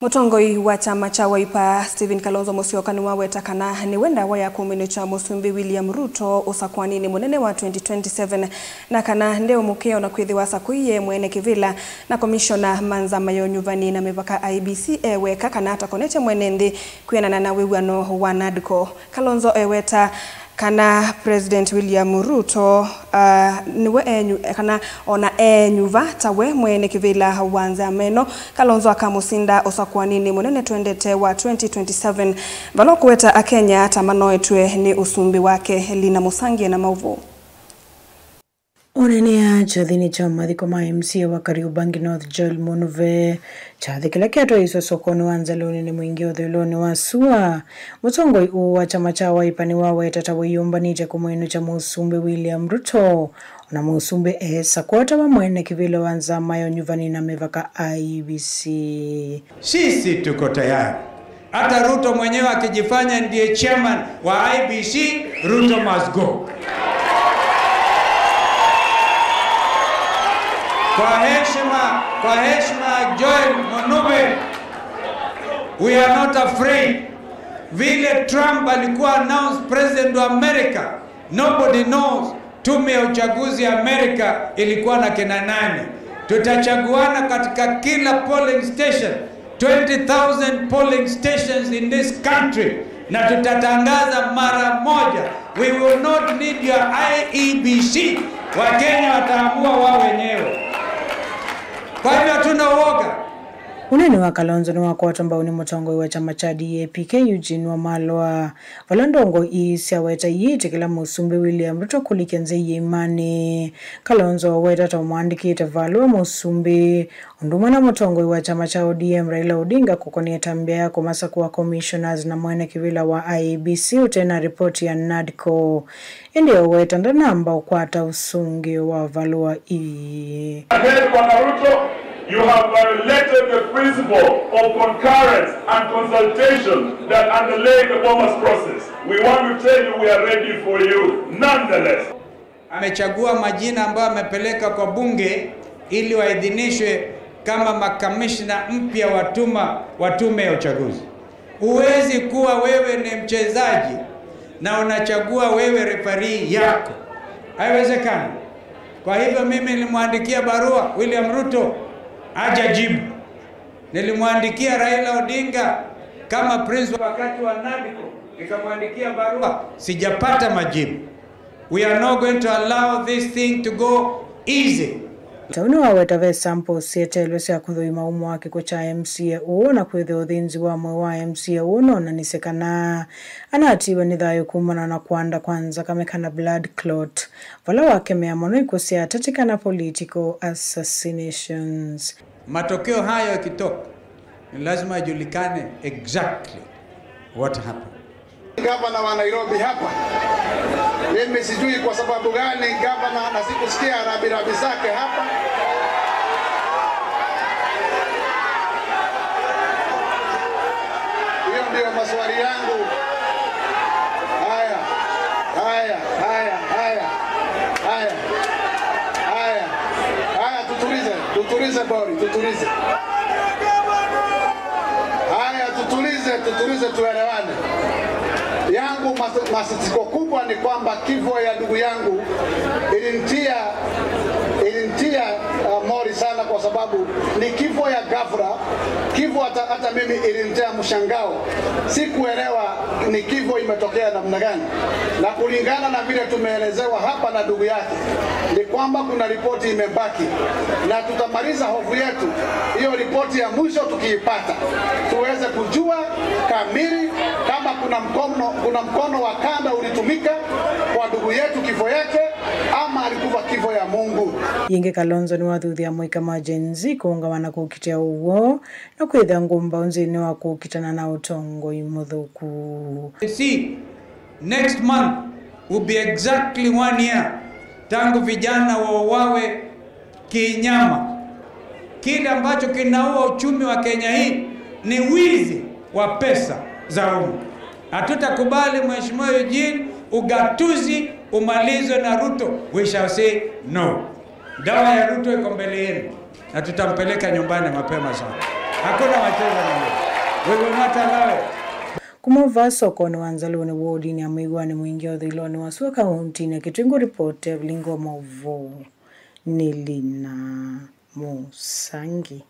Mutongoi wa chama cha Wiper Stephen Kalonzo Musyoka niwawetakana ni wenda waya kumino cha Musumbi William Ruto usakwanini munene wa 2027 na kana ndeo mukeo na kwithiwa sakuiye mwene kivila na komishona Manza Mayo Nyuvani na mivaka IBC eweka kana atakoneche mwenendi kuyanana na wiwano wa NADCO. Kalonzo eweta kana President William Ruto niwe kana ona nyuva tawe mwene kivila wanza meno. Kalonzo akamusinda osakwanini munene twendete wa 2027 valo kuweta akenya tamanoetwe ni usumbi wake Lina Musangi na Mauvu. Unenia chathini cha mathiko ma MCA wa Kariobangi North Joel Munuve chathikila kiato iso sokono wanzaloni ni mwingi otheloni wa sua mutongoi wa chama cha Wiper ni waweta wiyumbanite kumwenu cha Musumbi William Ruto na Musumbi sakwata wa mwene kivila Manza Mayo Nyuvani na mivaka IBC. Sisi tuko tayari. Hata Ruto mwenyewe akijifanya ndiye chairman wa IBC, Ruto must go. Kwa heshima Joel Munuve, we are not afraid. Vile Trump alikuwa announced president wa America, nobody knows tume ya uchaguzi ya America ilikuwa na kina nani. Tutachaguana katika kila polling station, 20,000 polling stations in this country, na tutatangaza mara moja. We will not need your IEBC. Wakenya wataamua wao wenyewe. Kwa hivyo hatuna uoga. Unene wa Kalonzo ni wakota ambao ni mutongoi wa chama cha DAP Eugene Wamalwa valandongo isi aweta yiti kila Musumbi William Ruto kulikenze imani. Kalonzo weta tomwandikite valua Musumbi undumana mutongoi wa chama cha ODM Raila Odinga kukonia tambia yako masa kuwa commissioners na mwene kivila wa IEBC utena ripoti ya NADCO. Indio weta ndanamba ukwata usungi wa valua You have violated the principle of concurrence and consultation that underlay the Bomas process. We want to tell you we are ready for you nonetheless. Amechagua majina ambayo amepeleka kwa bunge ili waidhinishwe kama makamishna mpya wa tume ya uchaguzi. Huwezi kuwa wewe ni mchezaji na unachagua wewe referee yako. Haiwezekani. Kwa hivyo mimi nilimwandikia barua William Ruto hajajibu. Nilimwandikia Raila Odinga kama prince wakati wa NADCO, nikamwandikia barua, sijapata majibu. We are not going to allow this thing to go easy. Tauni waweta ve sample sietelo sia kuthuima umu wake kucha MCA uona kwethe uthinzi wa mwe wa MCA uona nisekana anatiwa ni thayo kumana na kwanda kwanza kamekana blood clot vala wake meamono ikusia atatikana political assassinations. Matokeo hayo yakitoka ni lazima yajulikane exactly what happened. Gavana wa Nairobi hapa, mimi sijui kwa sababu gani gavana na sikusikia rabi zake hapa. Hiyo ndio maswali yangu. Tutulize bori, tutulize. Tutulize tuelewane. Yangu masitiko kubwa ni kwamba kifo ya ndugu yangu ilintia mori sana kwa sababu ni kifo ya ghafla. Kifo hata mimi ilintia mshangao. Sikuelewa ni kifo imetokea namna gani. Na kulingana na vile tumeelezewa hapa na ndugu yake ni kwamba kuna ripoti imebaki na tutamaliza hofu yetu. Hiyo ripoti ya mwisho tukiipata tuweze kujua kamili kama kuna mkono wa kanda ulitumika kwa ndugu yetu kifo yake ama alikufa kifo ya Mungu. Yinge Kalonzo ni wathuthia mwika majenzi kuungawana kukitia uwo na kwitha ngumba unzini wa kukitana na utongo imuthuku. See, next month will be exactly 1 year tangu vijana wawe kinyama. Kile ambacho kinaua uchumi wa Kenya hii ni wizi wa pesa za umma. Hatutakubali Mheshimiwa Eugene ugatuzi umalizwe na Ruto. We shall say no. Dawa ya Ruto iko mbele yenu na tutampeleka nyumbani mapema sana. Hakuna mchezo namna. We will not allow it. Kumova soko ni wanzalo ni wodi ni amigwa ni mwingi wa dhilo ni wasuwa kaunti na kitengo report ya vlingo mavu Nilina Musangi.